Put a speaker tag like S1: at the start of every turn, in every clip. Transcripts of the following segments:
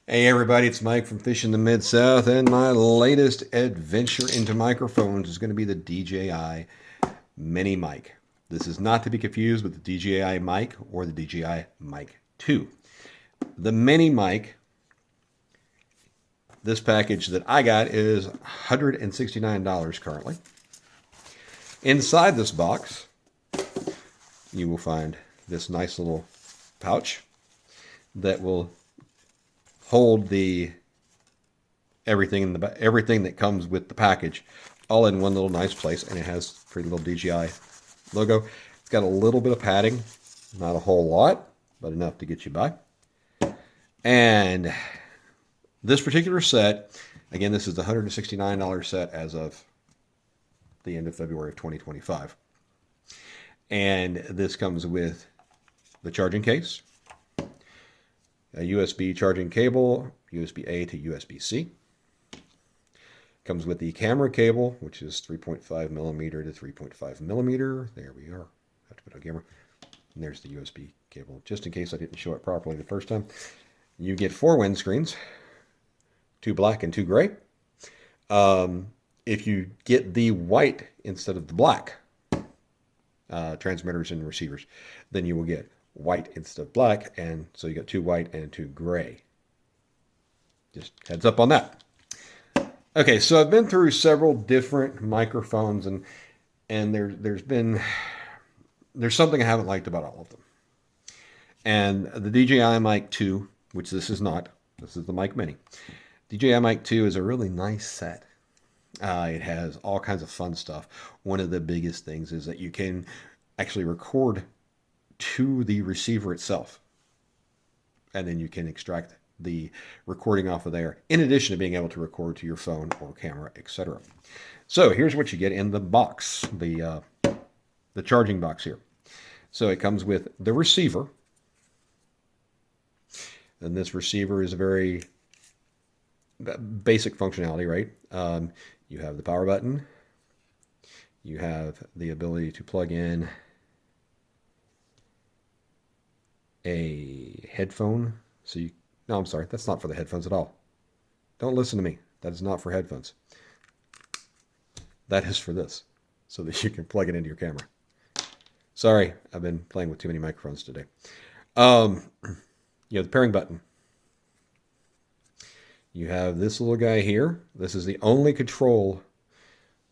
S1: Hey everybody, it's Mike from Fishing the Mid-South, and my latest adventure into microphones is going to be the DJI Mini Mic. This is not to be confused with the DJI Mic or the DJI Mic 2. The Mini Mic, this package that I got is $169 currently. Inside this box, you will find this nice little pouch that will hold the everything that comes with the package all in one little nice place, and it has pretty little DJI logo. It's got a little bit of padding, not a whole lot, but enough to get you by. And this particular set, again, this is the $169 set as of the end of February of 2025. And this comes with the charging case, a USB charging cable, USB-A to USB-C. Comes with the camera cable, which is 3.5 millimeter to 3.5 millimeter. There we are. Have to put on camera. And there's the USB cable, just in case I didn't show it properly the first time. You get 4 windscreens, 2 black and 2 gray. If you get the white instead of the black transmitters and receivers, then you will get white instead of black, and so you got 2 white and 2 gray. Just heads up on that. Okay, so I've been through several different microphones, and there's something I haven't liked about all of them. And the DJI Mic 2, which this is not, this is the Mic Mini. DJI Mic 2 is a really nice set. It has all kinds of fun stuff. One of the biggest things is that you can actually record to the receiver itself, and then you can extract the recording off of there, in addition to being able to record to your phone or camera, etc. So here's what you get in the box, the charging box here. So it comes with the receiver, and this receiver is a very basic functionality, right? You have the power button, you have the ability to plug in a headphone. No, I'm sorry, that's not for the headphones at all. Don't listen to me. That is not for headphones. That is for this, so that you can plug it into your camera. Sorry, I've been playing with too many microphones today. You have the pairing button. You have this little guy here. This is the only control,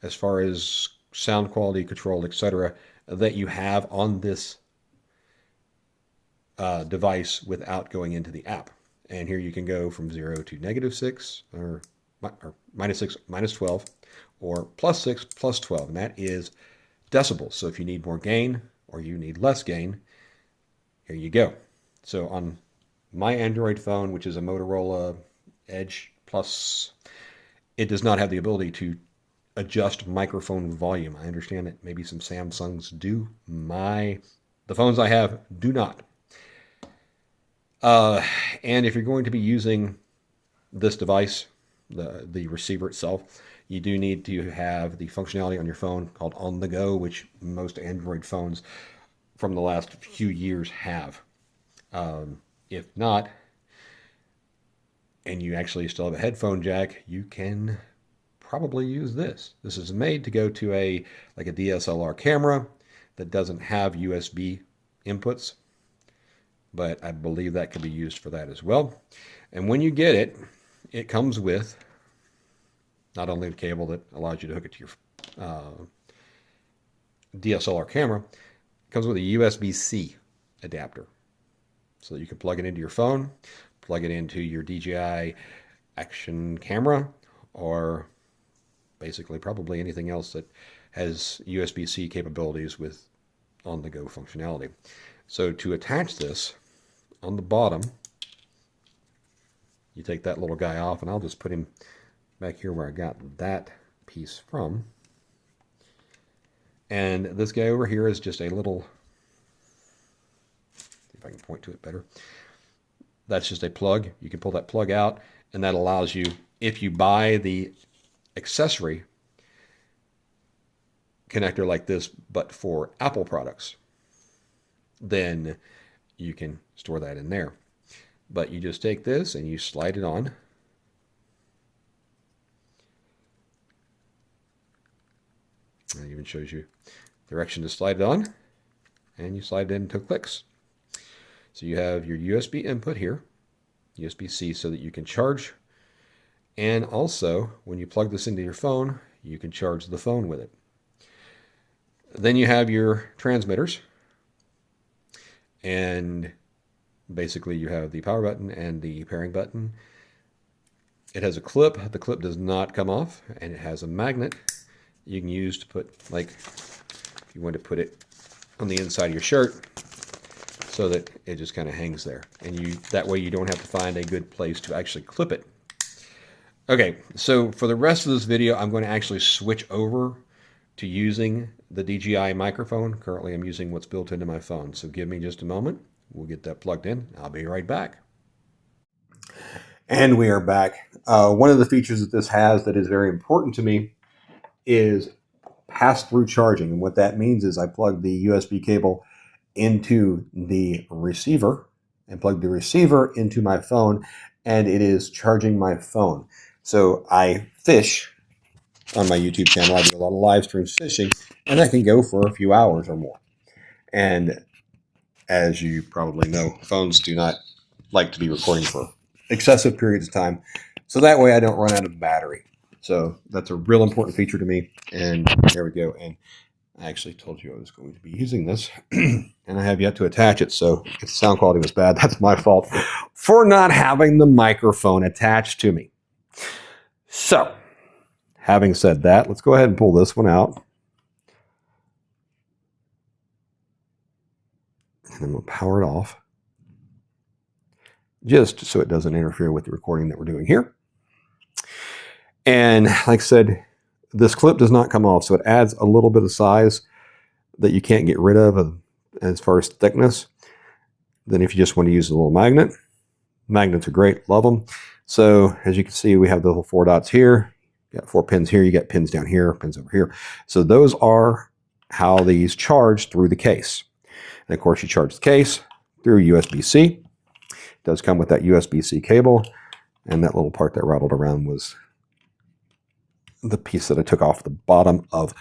S1: as far as sound quality control, etc., that you have on this device without going into the app. And here you can go from 0 to -6, or -6, -12, or +6, +12. And that is decibels. So if you need more gain or you need less gain, here you go. So on my Android phone, which is a Motorola Edge Plus, it does not have the ability to adjust microphone volume. I understand that maybe some Samsungs do. The phones I have do not. And if you're going to be using this device, the receiver itself, you do need to have the functionality on your phone called On the Go, which most Android phones from the last few years have. If not, and you actually still have a headphone jack, you can probably use this. This is made to go to a DSLR camera that doesn't have USB inputs, but I believe that could be used for that as well. And when you get it, it comes with not only the cable that allows you to hook it to your DSLR camera, it comes with a USB-C adapter, so that you can plug it into your phone, plug it into your DJI action camera, or basically probably anything else that has USB-C capabilities with on-the-go functionality. So to attach this, on the bottom, you take that little guy off, and I'll just put him back here where I got that piece from. And this guy over here is just a little, see if I can point to it better. That's just a plug. You can pull that plug out, and that allows you, if you buy the accessory connector like this, but for Apple products, then you can store that in there. But you just take this and you slide it on. It even shows you direction to slide it on, and you slide it in until it clicks. So you have your USB input here, USB-C, so that you can charge, and also when you plug this into your phone, you can charge the phone with it. Then you have your transmitters, and basically you have the power button and the pairing button. It has a clip. The clip does not come off, and it has a magnet you can use to put, like, if you want to put it on the inside of your shirt so that it just kind of hangs there. And that way you don't have to find a good place to actually clip it. Okay, so for the rest of this video, I'm going to actually switch over to using the DJI microphone. Currently, I'm using what's built into my phone. So give me just a moment. We'll get that plugged in. I'll be right back. And we are back. One of the features that this has that is very important to me is pass-through charging. And what that means is I plug the USB cable into the receiver and plug the receiver into my phone, and it is charging my phone. So I fish on my YouTube channel. I do a lot of live streams fishing, and I can go for a few hours or more. And as you probably know, phones do not like to be recording for excessive periods of time. So that way I don't run out of battery. So that's a real important feature to me. And there we go. And I actually told you I was going to be using this, and I have yet to attach it. So if the sound quality was bad, that's my fault for not having the microphone attached to me. So having said that, let's go ahead and pull this one out. And I'm going to power it off, just so it doesn't interfere with the recording that we're doing here. And like I said, this clip does not come off, so it adds a little bit of size that you can't get rid of as far as thickness. Then if you just want to use a little magnet, magnets are great, love them. So as you can see, we have the little 4 dots here. You got 4 pins here, you got pins down here, pins over here. So those are how these charge through the case. And of course, you charge the case through USB-C. It does come with that USB-C cable, and that little part that rattled around was the piece that I took off the bottom of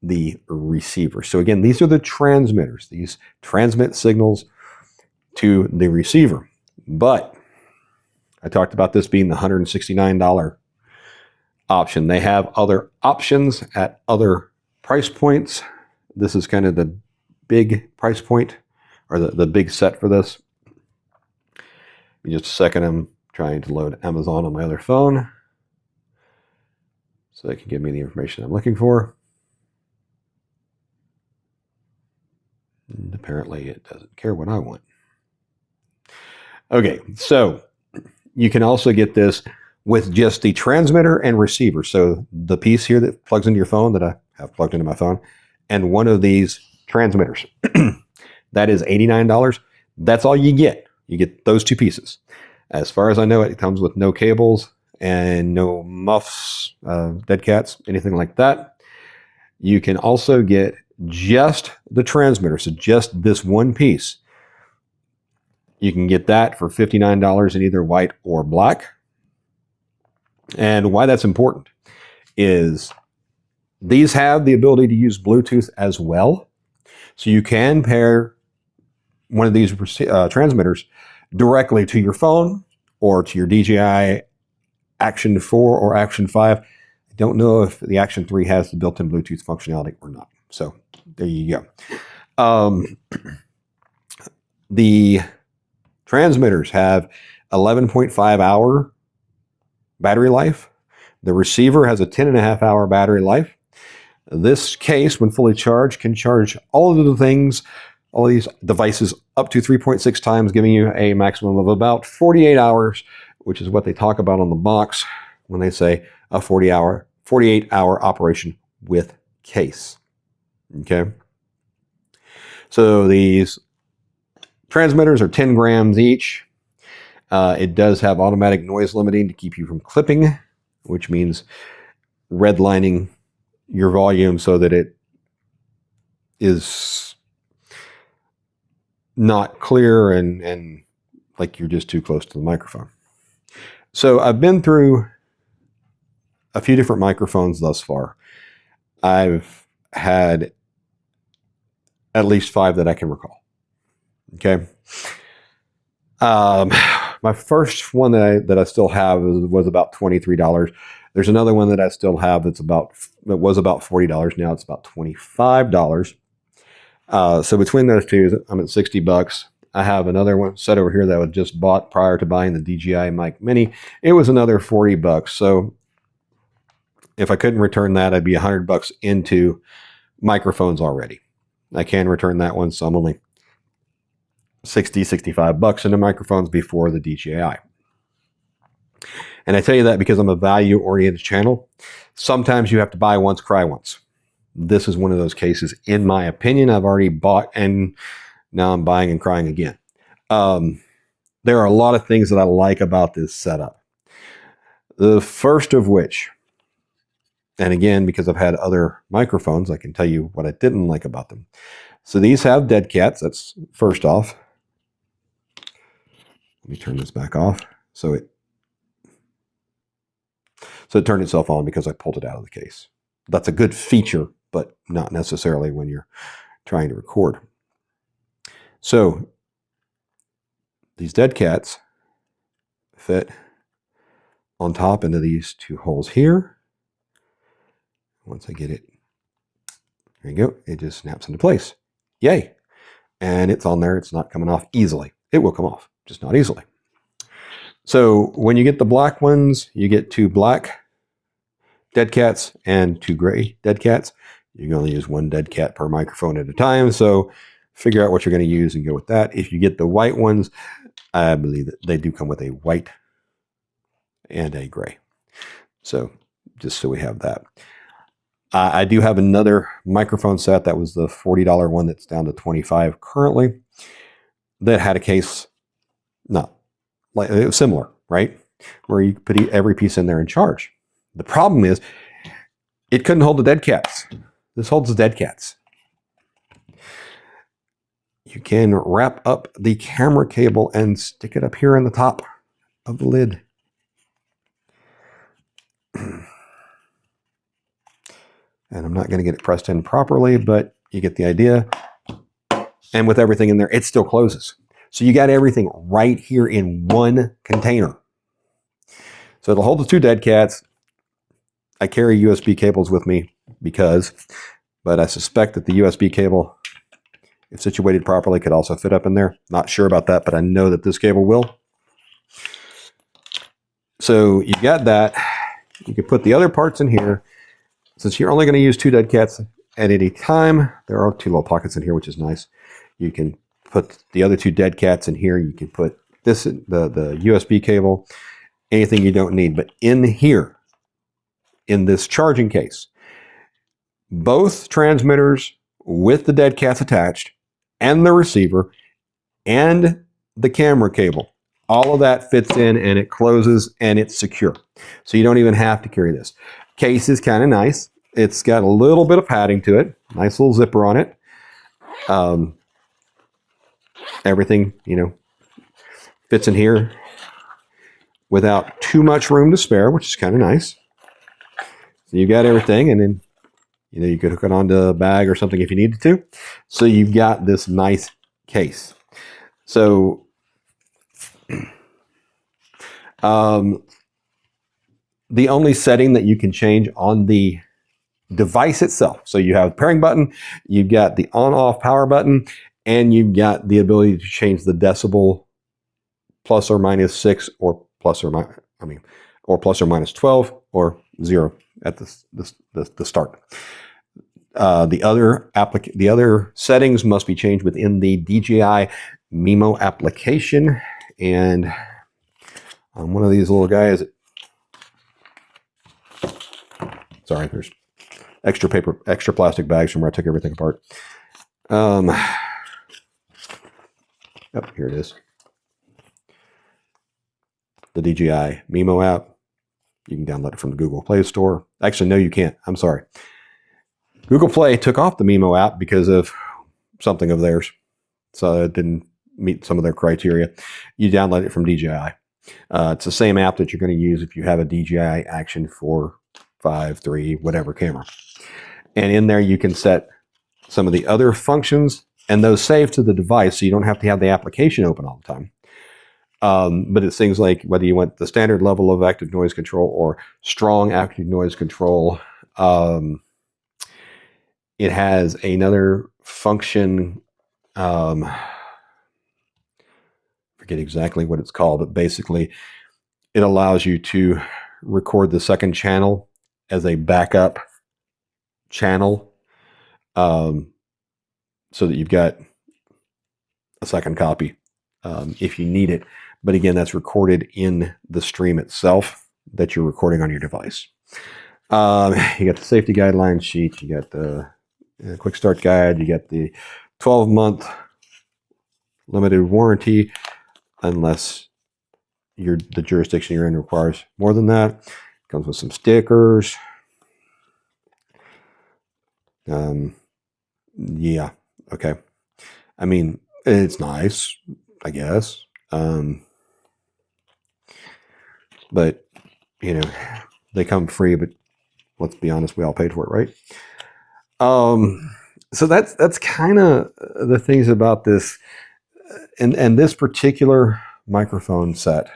S1: the receiver. So again, these are the transmitters. These transmit signals to the receiver. But I talked about this being the $169 option. They have other options at other price points. This is kind of the big price point, or the big set for this. In just a second, I'm trying to load Amazon on my other phone so they can give me the information I'm looking for. And apparently it doesn't care what I want. Okay, so you can also get this with just the transmitter and receiver. So the piece here that plugs into your phone that I have plugged into my phone, and one of these transmitters. That is $89. That's all you get. You get those 2 pieces. As far as I know, it comes with no cables and no muffs, dead cats, anything like that. You can also get just the transmitter, so just this one piece. You can get that for $59 in either white or black. And why that's important is these have the ability to use Bluetooth as well. So you can pair one of these transmitters directly to your phone or to your DJI Action 4 or Action 5. I don't know if the Action 3 has the built-in Bluetooth functionality or not. So there you go. The transmitters have 11.5 hour battery life. The receiver has a 10.5 hour battery life. This case, when fully charged, can charge all of the things, all of these devices up to 3.6 times, giving you a maximum of about 48 hours, which is what they talk about on the box when they say a 48-hour operation with case. Okay. So these transmitters are 10 grams each. It does have automatic noise limiting to keep you from clipping, which means redlining your volume so that it is not clear and like you're just too close to the microphone. So I've been through a few different microphones thus far. I've had at least 5 that I can recall. Okay. My first one that I still have was about $23. There's another one that I still have that was about $40. Now it's about $25. So between those two, I'm at $60. I have another one set over here that I just bought prior to buying the DJI Mic Mini. It was another $40. So if I couldn't return that, I'd be $100 into microphones already. I can return that one, so I'm only $65 into microphones before the DJI. And I tell you that because I'm a value-oriented channel. Sometimes you have to buy once, cry once. This is one of those cases, in my opinion. I've already bought and now I'm buying and crying again. There are a lot of things that I like about this setup. The first of which, and again, because I've had other microphones, I can tell you what I didn't like about them. So these have dead cats. That's first off. Let me turn this back off. So it turned itself on because I pulled it out of the case. That's a good feature, but not necessarily when you're trying to record. So these dead cats fit on top into these 2 holes here. Once I get it, there you go. It just snaps into place. Yay. And it's on there. It's not coming off easily. It will come off, just not easily. So when you get the black ones, you get 2 black dead cats and 2 gray dead cats. You can only use 1 dead cat per microphone at a time. So figure out what you're going to use and go with that. If you get the white ones, I believe that they do come with a white and a gray. So just so we have that. I do have another microphone set. That was the $40 one that's down to $25 currently. That had a case, not like it was similar, right? Where you put every piece in there and charge. The problem is it couldn't hold the dead cats. This holds the dead cats. You can wrap up the camera cable and stick it up here on the top of the lid. And I'm not going to get it pressed in properly, but you get the idea. And with everything in there, it still closes. So you got everything right here in one container. So it'll hold the 2 dead cats. I carry USB cables with me but I suspect that the USB cable, if situated properly, could also fit up in there. Not sure about that, but I know that this cable will. So you got that. You can put the other parts in here. Since you're only going to use 2 dead cats at any time, there are 2 little pockets in here, which is nice. You can put the other 2 dead cats in here. You can put this, the USB cable, anything you don't need. But in here, in this charging case, both transmitters with the dead cats attached, and the receiver, and the camera cable, all of that fits in and it closes and it's secure. So you don't even have to carry this. Case is kind of nice. It's got a little bit of padding to it. Nice little zipper on it. Everything, fits in here without too much room to spare, which is kind of nice. So you got everything, and then you could hook it onto a bag or something if you needed to. So you've got this nice case. So the only setting that you can change on the device itself. So you have the pairing button, you've got the on-off power button, and you've got the ability to change the decibel plus or minus 6 or plus or minus 12 or 0 at the start. The other settings must be changed within the DJI Mimo application, and on one of these little guys, sorry, there's extra plastic bags from where I took everything apart. Yep, here it is. The DJI Mimo app. You can download it from the Google Play Store. Actually, no, you can't. I'm sorry. Google Play took off the Mimo app because of something of theirs. So it didn't meet some of their criteria, you download it from DJI. It's the same app that you're going to use if you have a DJI Action 4, 5, 3, whatever camera. And in there, you can set some of the other functions, and those save to the device, so you don't have to have the application open all the time. But it's things like whether you want the standard level of active noise control or strong active noise control. It has another function, forget exactly what it's called, but basically it allows you to record the second channel as a backup channel, so that you've got a second copy if you need it. But again, that's recorded in the stream itself that you're recording on your device. You got the safety guideline sheet, you got the quick start guide, you got the 12-month limited warranty, unless the jurisdiction you're in requires more than that. Comes with some stickers. Yeah, okay. I mean, it's nice, I guess. But, you know, they come free, but let's be honest, we all paid for it, right? So that's kind of the things about this, and this particular microphone set.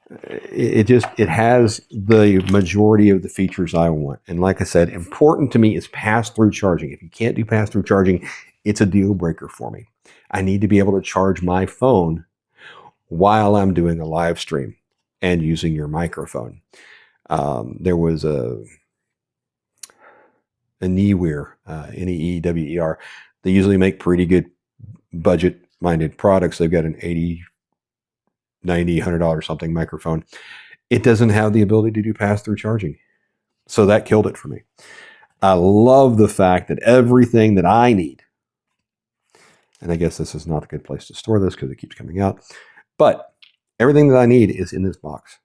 S1: It has the majority of the features I want. And like I said, important to me is pass-through charging. If you can't do pass-through charging, it's a deal breaker for me. I need to be able to charge my phone while I'm doing a live stream and using your microphone. There was a Neewer, Neewer. They usually make pretty good budget-minded products. They've got an $80, $90, $100 something microphone. It doesn't have the ability to do pass-through charging. So that killed it for me. I love the fact that everything that I need, and I guess this is not a good place to store this because it keeps coming out, but everything that I need is in this box.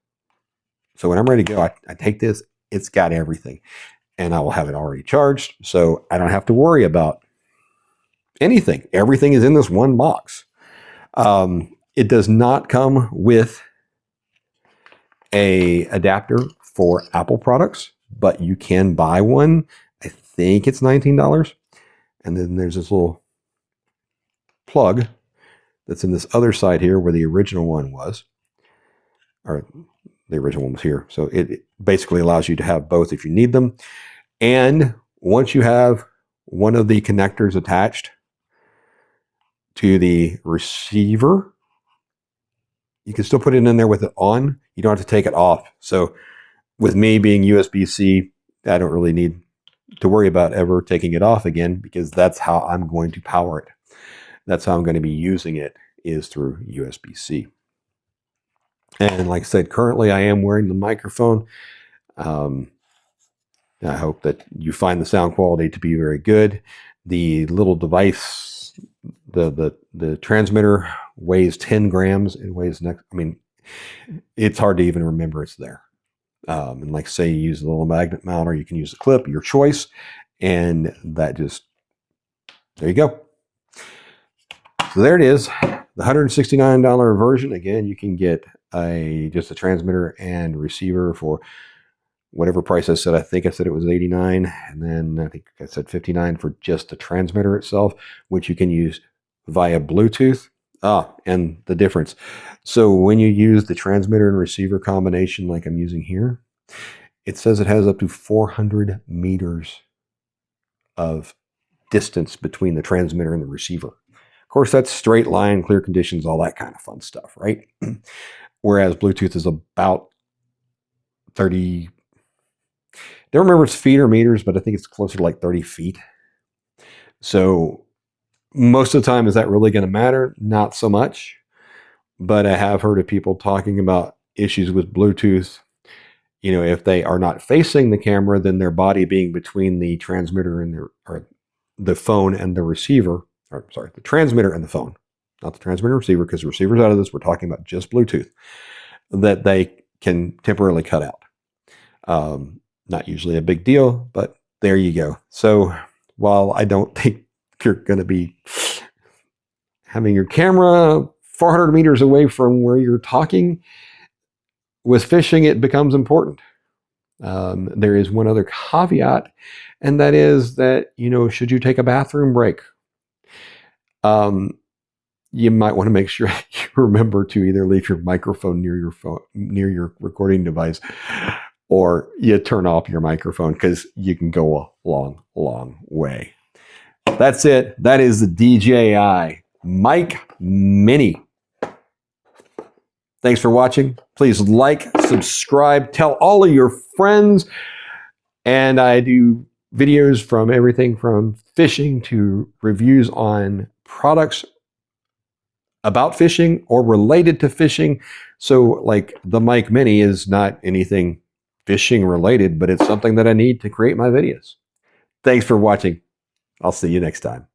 S1: So when I'm ready to go, I take this, it's got everything, and I will have it already charged, so I don't have to worry about anything. Everything is in this one box. It does not come with an adapter for Apple products, but you can buy one. I think it's $19. And then there's this little plug that's in this other side here where the original one was. Or the original one was here. So it basically allows you to have both if you need them. And once you have one of the connectors attached to the receiver, you can still put it in there with it on. You don't have to take it off. So with me being USB-C, I don't really need to worry about ever taking it off again, because that's how I'm going to power it. That's how I'm going to be using it, is through USB-C. And like I said, currently I am wearing the microphone. I hope that you find the sound quality to be very good. The little device, the transmitter weighs 10 grams. It weighs it's hard to even remember it's there. And like say you use a little magnet mount, or you can use a clip, your choice. And that just, there you go. So there it is, the $169 version. Again, you can get just a transmitter and receiver for whatever price I said. I think I said it was $89, and then I think I said $59 for just the transmitter itself, which you can use via Bluetooth. And the difference. So when you use the transmitter and receiver combination like I'm using here, it says it has up to 400 meters of distance between the transmitter and the receiver. Of course, that's straight line, clear conditions, all that kind of fun stuff, right? Whereas Bluetooth is about 30, I don't remember if it's feet or meters, but I think it's closer to like 30 feet. So most of the time, is that really going to matter? Not so much. But I have heard of people talking about issues with Bluetooth. You know, if they are not facing the camera, then their body being between the transmitter and the phone and the receiver, or sorry, the transmitter and the phone, not the transmitter and receiver, because the receiver's out of this. We're talking about just Bluetooth, that they can temporarily cut out. Not usually a big deal, but there you go. So while I don't think you're going to be having your camera 400 meters away from where you're talking. With fishing, it becomes important. There is one other caveat, and that is that, should you take a bathroom break, you might want to make sure you remember to either leave your microphone near your phone, near your recording device, or you turn off your microphone, because you can go a long, long way. That's it. That is the DJI Mic Mini. Thanks for watching. Please like, subscribe, tell all of your friends. And I do videos from everything from fishing to reviews on products about fishing or related to fishing. So like the Mic Mini is not anything fishing related, but it's something that I need to create my videos. Thanks for watching. I'll see you next time.